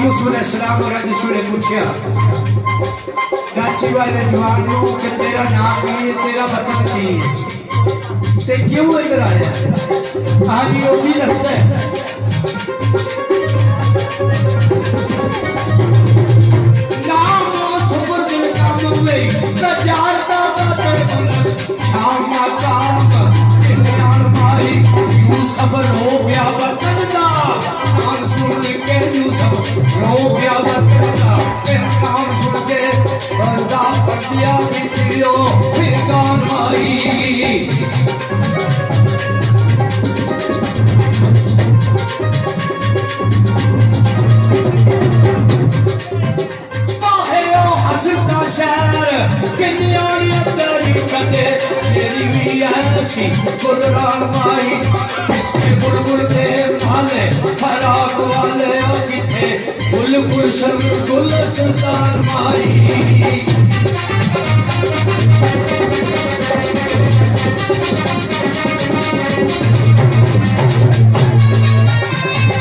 यूसुफ अलैहिस्सलाम और जिस वेले पूछया गाची वाले जवान नूं कि तेरा नाम की है, तेरा वतन की है, ते क्यों इधर आया? आज ये भी दसदा है नाम सुपर दिल काम में तजारता का बुलंद शाम मकाम किन्ने अरमाई यूसुफ रो गया वतन दा नाम सुन के यूसुफ रो गया वतन दा नाम सुन के बंदा बंदिया बिटियो फिर गान आई गुलरान माई किथे बुलबुल दे माले फराक वाले किथे बुलबुल गुल सुल्तान माई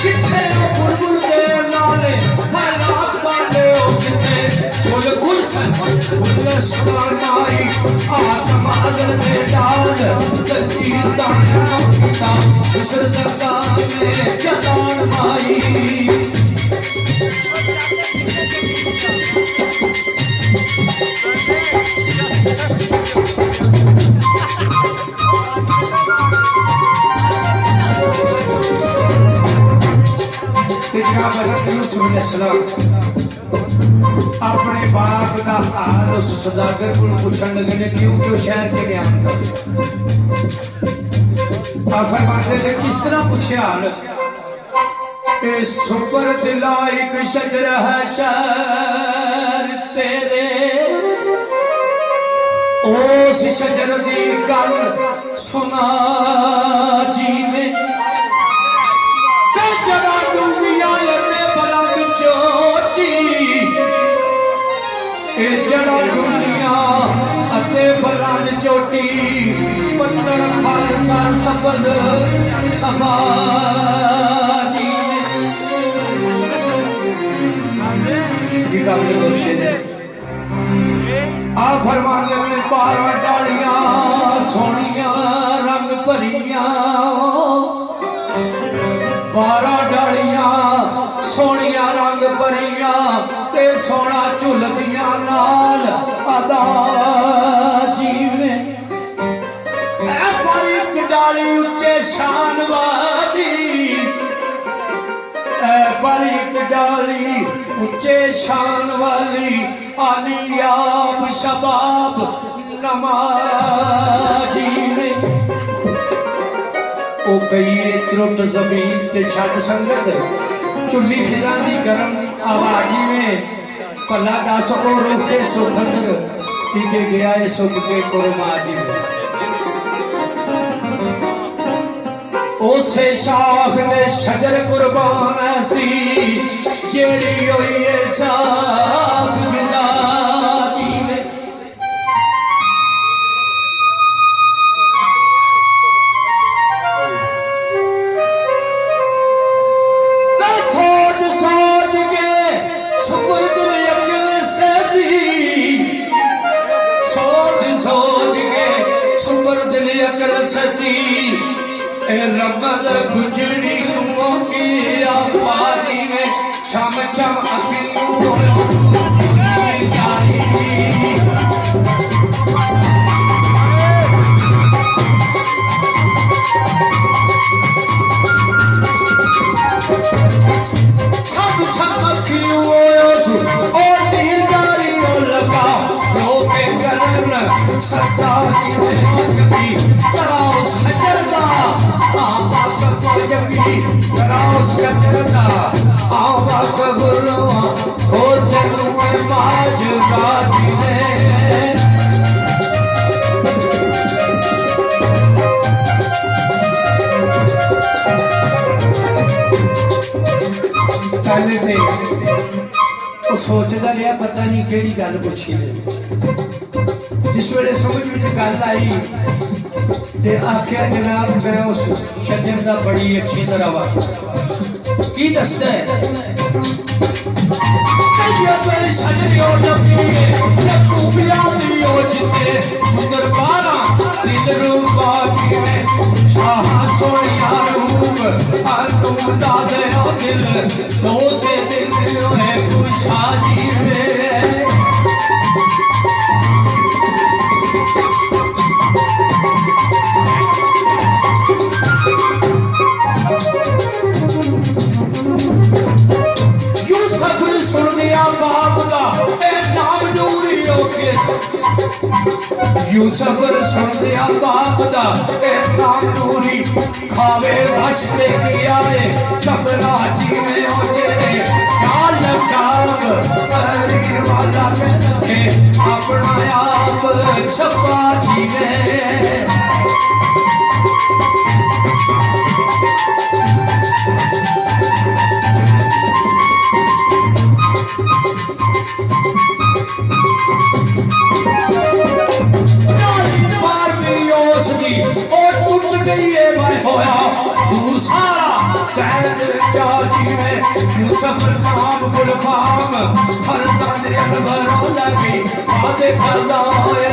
किथे बुलबुल दे माले फराक वाले किथे बुलबुल सुल्तान माई आसमान में डाल जगीर दाना पिता इस जगह में जलान माई यूसुफ अलैहिस्सलाम अपने बाप का हाल उस सदागर को पूछने लगे ने क्यों क्यों शहर के गया फरमाते थे किस तरह पूछे हाल सुपर दिला एक शजर है शहर तेरे उस शजर की गल सुना जी ने जरा डूबिया बलंद चोटी जड़ा दुनिया अते बलान चोटी पत्थर फल सर सबल सफाजी आ फरमाने में 12 डालियां सोनिया रंग भरिया 12 डालियां सोनिया रंग भरिया ते सोना झुलदिया नाल अदा जीवे पर एक डाली उच्चे शान वाली पर एक डाली उच्चे शान वाली आली आप शबाब नमाजी ने ओ कई त्रुट जमीन ते छड़ संगत चुल्ली खिलानी गरम आवाजी में पला दास और रोके सुखंदर पीके गया है सुख के कुरमाजी में ओसे शाख ने शजर कुर्बान ऐसी जेड़ी होई है शाख मिलाजी में सती रमल गुजरी की आबादी में छम छम सोचता रहा पता नहीं केड़ी गल पूछी जिस वेले समझ में गल आई ते आख्या जनाब मैं उस शजर दा बड़ी अच्छी तरह वा की दसदा है सजरियो जपिए लकू बियालियो जिते गुजर पारा दिल रूबा जीवे शाह सोनिया रूप हर तुम दादे दिल दो दे दिल है पूछा जीवे यूसुफ सुन दिया बाप दा नाम नूरी खावे रश लेके आए चबरा जीवे हो जेरे काल काब करीर वाला में रखे अपना आप छपा जीवे और टूट गई है मैं होया तू सारा कैद क्या जीवे यूसुफ नाम गुलफाम हर ताने अनबरो लगी बातें करदा होए